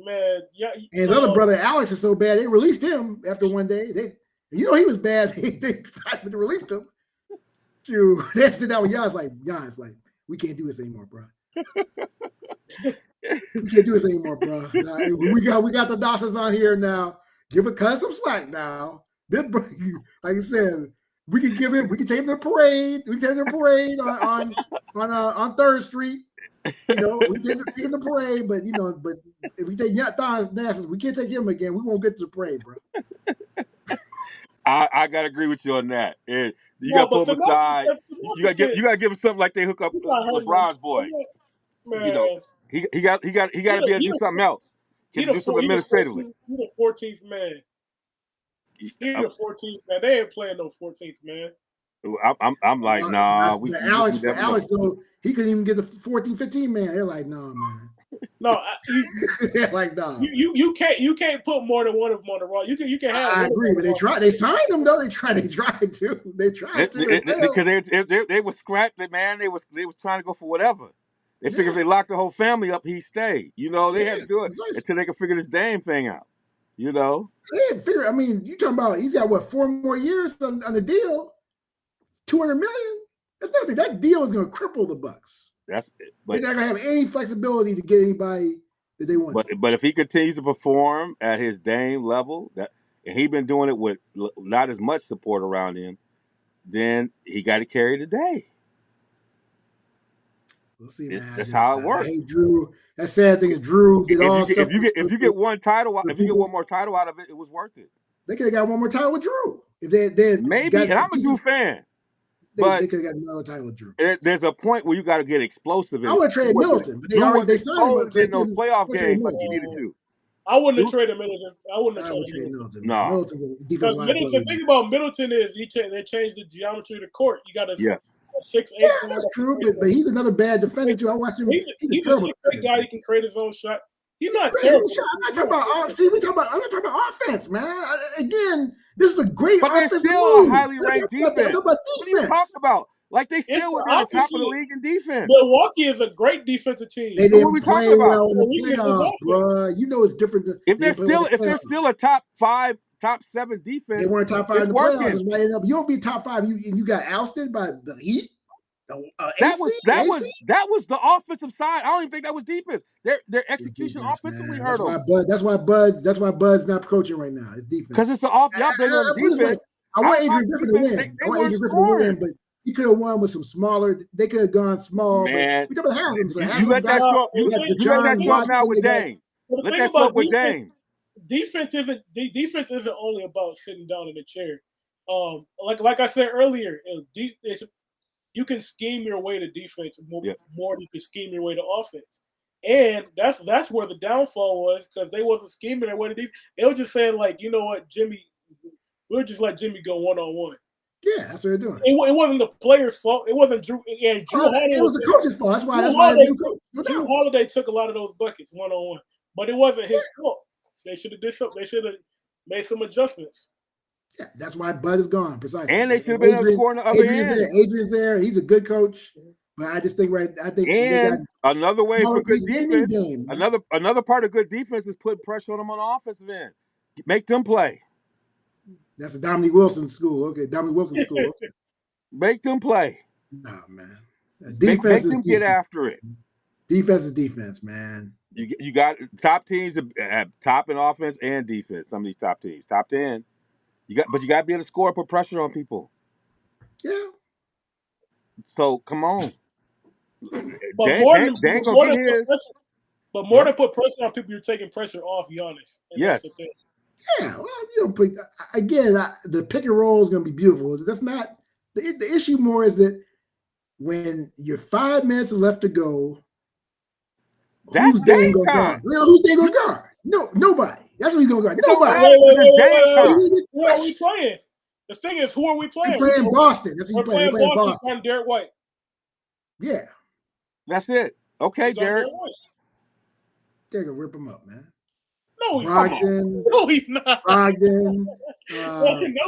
Man, yeah. And his other brother Alex is so bad they released him after one day. He was bad. They released him. They sit down with Giannis like, we can't do this anymore, bro. We can't do this anymore, bro. We got the Dawsons on here now. Give a cut some slack now. Then, like you said, we can take him to the parade. We can take him to the parade on 3rd Street. We can take him to the parade, but if we take Dawson, we can't take him again. We won't get to the parade, bro. I gotta agree with you on that. And you gotta put him aside. You gotta give him something like they hook up LeBron's boys. Man. He got to be able to do something else. He can do something administratively. He's the 14th man. He the 14th, man. They ain't playing no 14th, man. I'm like, nah, we Alex, never Alex, know. though, he couldn't even get the 14, 15 man. They're like, nah, man. No, They're like, nah. you can't put more than one of them on the raw. You can have. I agree, but they tried. They signed him though. They tried to. They tried to. Because they were scrapped, man. They was trying to go for whatever. They figured if they locked the whole family up, he'd stay. You know, they had to do it until they could figure this Dame thing out. You know, they didn't figure. I mean, you talking about? He's got what, 4 more years on the deal? $200 million. That's nothing. That deal is going to cripple the Bucks. That's it. They're not going to have any flexibility to get anybody that they want. But if he continues to perform at his Dame level, and he's been doing it with not as much support around him, then he got to carry the day. We'll see, man. That's how it works. Hey, Drew. That sad thing is Drew did all stuff. If you get one title, if you get one more title out of it, it was worth it. They could have got one more title with Drew. If they maybe, and I'm a Drew fan. They could have got another title with Drew. There's a point where you got to get explosive. I would trade Middleton, but they signed him. In those playoff games like he needed to. I wouldn't have traded Middleton. I wouldn't have traded Middleton. No. Middleton's a defensive liability. The thing about Middleton is they changed the geometry of the court. You got a 6'8". Yeah, that's true, but he's another bad defender too. I watched him. He's a great guy. He can create his own shot. He's not terrible. I'm not talking about. See, I'm not talking about offense, man. Again, this is a great. But they're still a highly ranked defense. What are you talking about? Like they still were near the top of the league in defense. Milwaukee is a great defensive team. They didn't play well in the playoffs, bro. You know it's different. If they're still a top 5, top 7 defense, they weren't top 5 in the playoffs. You don't be top 5. You got ousted by the Heat. That was the offensive side. I don't even think that was defense. Their execution offensively hurt them. That's why Bud's not coaching right now. It's defense. Because it's the off. Y'all been on defense. I want Adrian Griffin to win. I want Adrian Griffin to win, but he could have won with some smaller. They could have gone small. Man, we talk about Haslam. So you let that go up now with Dame. Let that go up with Dame. Defense isn't only about sitting down in the chair. Like I said earlier, you can scheme your way to defense more than you can scheme your way to offense. And that's where the downfall was, because they wasn't scheming their way to defense. They were just saying, like, you know what, Jimmy, we'll just let Jimmy go one-on-one. Yeah, that's what they're doing. It wasn't the player's fault. It wasn't Drew. And it was the coach's fault. That's why Drew Holiday took a lot of those buckets one-on-one. But it wasn't his fault. They should have did something. They should have made some adjustments. Yeah, that's why Bud is gone, precisely. And they should have been able to score on the other end. Adrian's there. He's a good coach. But I just think and another way for good defense, another part of good defense is putting pressure on them on the offensive end. Make them play. That's a Dominique Wilson school. Okay, Dominique Wilson school. Okay. Make them play. Nah, man. Make them get after it. Defense is defense, man. You got top teams that have top in offense and defense. Some of these top teams, top 10. But you got to be able to score and put pressure on people. Yeah. So come on. But more than put pressure on people, you're taking pressure off Giannis. Yes. Yeah. Well, again, the pick and roll is going to be beautiful. That's not the issue. More is that when you're 5 minutes left to go, that's Dame time. Who's Dame going to guard? No, nobody. That's what he's going to guard. Nobody. Who are we playing? The thing is, who are we playing? We're playing Boston. That's what we're playing Boston. On Derek White. Yeah. That's it. Okay, Derek. They're going to rip him up, man. No, he's not. Brogdon. No,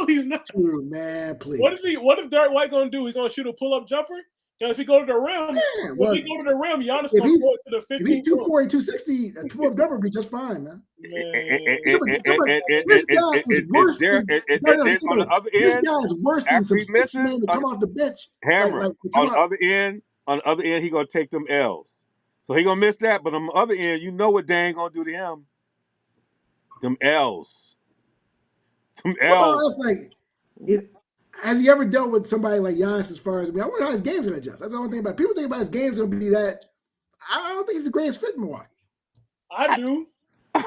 he's not. True, man, please. What is Derek White going to do? He's going to shoot a pull-up jumper? Because if he go to the rim, Giannis going to go to the 15. If he's 240, 260, a 12 jumper would be just fine, man. This guy is worse than some 6 men to come off the bench. Hammer. On the other end, he going to take them L's. So he going to miss that, but on the other end, you know what Dane going to do to him. Them L's. Has he ever dealt with somebody like Giannis as far as, I wonder how his game's going to adjust. That's the only thing about it. People think about his game's going to be that. I don't think he's the greatest fit in Milwaukee. I do.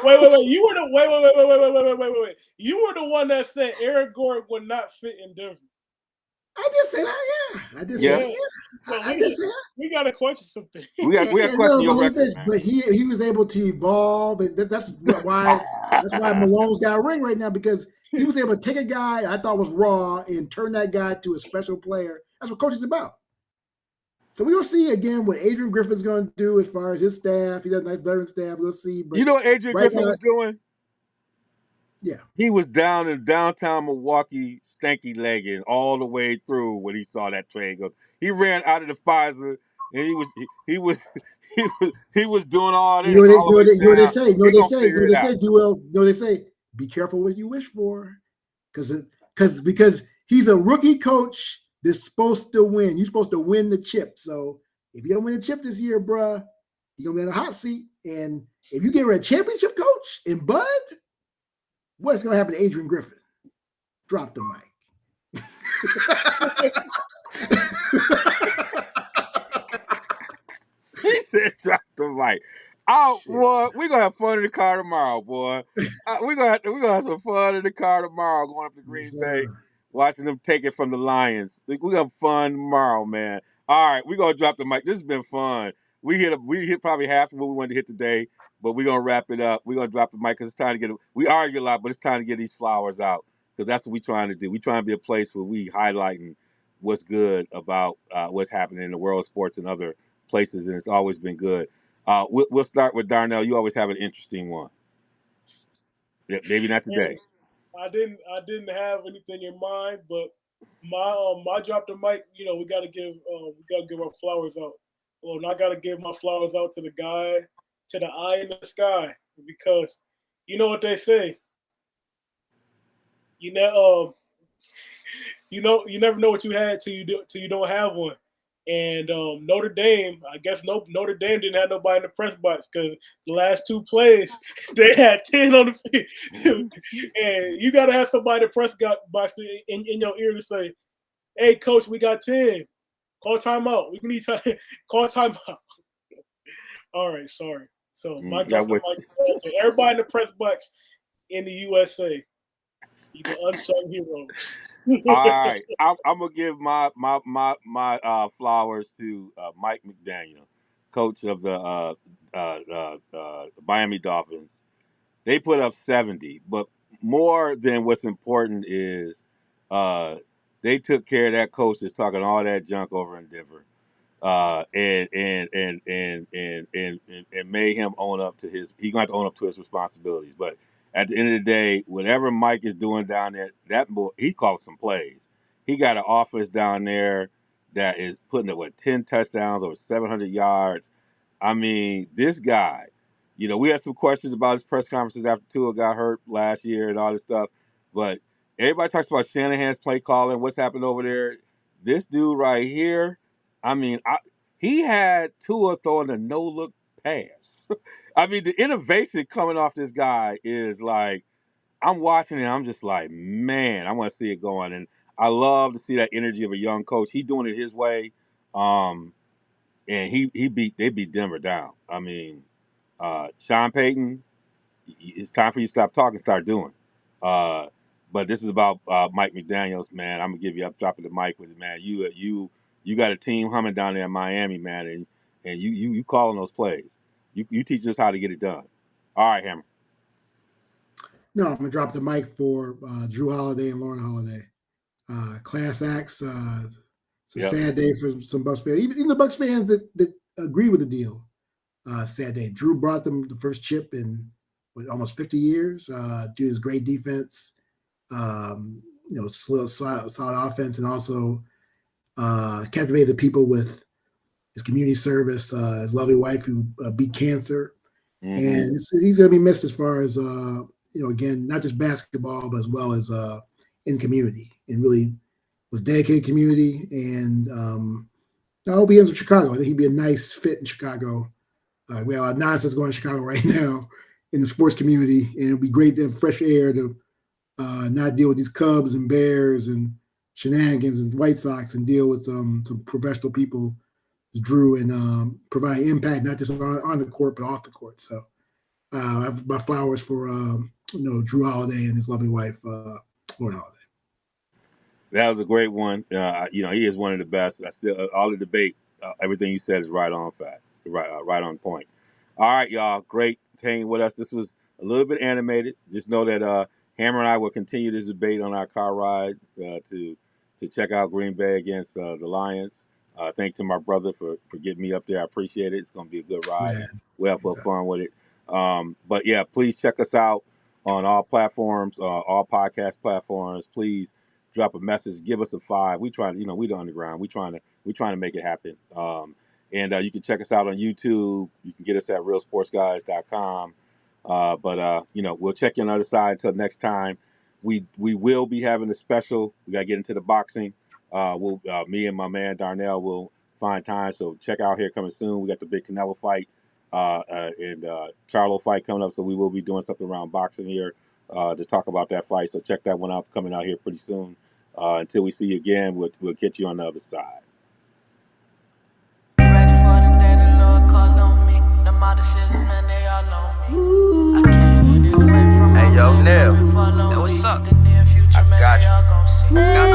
Wait. You were the You were the one that said Eric Gordon would not fit in Denver. I did say that, yeah. I did say that. We got to question something. We got to question your record, man. But he was able to evolve, and that's why Malone's got a ring right now, because He was able to take a guy I thought was raw and turn that guy to a special player. That's what coaching's about. So we're gonna see again what Adrian Griffin's gonna do as far as his staff. He does a nice veteran staff. We'll see. But You know what Adrian right Griffin now, was doing? yeah. He was down in downtown Milwaukee, stanky legging all the way through when he saw that trade go. He ran out of the Pfizer and he was he was doing all You know this what they, all you the know way what they, you know what they down. say. You know He what they gonna say. You know figure what it they out. say. Duel. You know what they say. Be careful what you wish for, because he's a rookie coach that's supposed to win. You're supposed to win the chip. So if you don't win the chip this year, bruh, you're gonna be in a hot seat. And if you get a championship coach in Bud, what's gonna happen to Adrian Griffin? Drop the mic. He said, "Drop the mic." Oh, Shit. boy, we gonna have fun in the car tomorrow, boy. We gonna have some fun in the car tomorrow, going up to Yes, Green Bay, sir. watching them take it from the Lions. We gonna have fun tomorrow, man. All right, we gonna drop the mic. This has been fun. We hit probably half of what we wanted to hit today, but we gonna wrap it up. We gonna drop the mic because it's time to get. We argue a lot, but it's time to get these flowers out because that's what we trying to do. We trying to be a place where we highlighting what's good about what's happening in the world of sports and other places, and it's always been good. We'll start with Darnell. You always have an interesting one. Yeah, maybe not today. And I didn't have anything in mind, but my drop the mic. We gotta give our flowers out. Well, and I gotta give my flowers out to the guy, to the eye in the sky, because you know what they say. You know, you never know what you had till you don't have one. And Notre Dame, I guess Notre Dame didn't have nobody in the press box because the last two plays they had 10 on the field, and you got to have somebody in the box in your ear to say, "Hey, coach, we got 10. Call timeout. We need time. Call timeout." All right, sorry. So my That drop the was mic to everybody in the press box in the USA. You the unsung heroes. all right. I'm gonna give my flowers to Mike McDaniel, coach of the Miami Dolphins. They put up 70, but more than what's important is they took care of that coach that's talking all that junk over in Denver. And made him own up to his. He's going to have to own up to his responsibilities. But at the end of the day, whatever Mike is doing down there, that boy, he calls some plays. He got an offense down there that is putting up 10 touchdowns over 700 yards. I mean, this guy. We had some questions about his press conferences after Tua got hurt last year and all this stuff, but everybody talks about Shanahan's play calling, what's happened over there. This dude right here, I mean, he had Tua throwing a no look pass. I mean, the innovation coming off this guy is like, I'm watching it, I'm just like, man, I want to see it going. And I love to see that energy of a young coach. He's doing it his way. Um, and they beat Denver down. I mean, Sean Payton, it's time for you to stop talking, start doing. Uh, but this is about Mike McDaniel's, man. I'm gonna give you up, dropping the mic with it, man. You got a team humming down there in Miami, man, and you calling those plays. You teach us how to get it done. All right, Hammer. No, I'm gonna drop the mic for Drew Holiday and Lauren Holiday. Class acts. It's a Yep. sad day for some Bucks fans, even the Bucks fans that agree with the deal. Sad day. Drew brought them the first chip in almost 50 years. Due to his great defense, solid offense, and also captivated the people with his community service. His lovely wife who beat cancer, Mm-hmm. and he's going to be missed as far as again, not just basketball, but as well as in community, and really was dedicated to community. And I hope he ends with Chicago. I think he'd be a nice fit in Chicago. We have a lot of nonsense going in Chicago right now in the sports community, and it'd be great to have fresh air to not deal with these Cubs and Bears and shenanigans and White Sox, and deal with some professional people, Drew, and provide impact not just on the court but off the court. So I have my flowers for Drew Holiday and his lovely wife, Lauren Holiday. That was a great one. He is one of the best. I still all the debate. Everything you said is right on fact, right on point. All right, y'all. Great hanging with us. This was a little bit animated. Just know that Hammer and I will continue this debate on our car ride to check out Green Bay against the Lions. Thanks to my brother for getting me up there. I appreciate it. It's going to be a good ride. Man. We'll have fun with it. But yeah, please check us out on all platforms, all podcast platforms. Please drop a message, give us a 5. We trying, we the underground. We trying to make it happen. And you can check us out on YouTube. You can get us at realsportsguys.com. But we'll check you on the other side until next time. We will be having a special. We got to get into the boxing. Me and my man Darnell will find time. So check out here coming soon. We got the big Canelo fight and Charlo fight coming up. So we will be doing something around boxing here to talk about that fight. So check that one out coming out here pretty soon. Until we see you again, we'll get you on the other side. Ready for the day the Lord called on me. The model shit, man, they all on me. I came with this way from Hey, yo, Neil. Hey, what's up? I got you. Got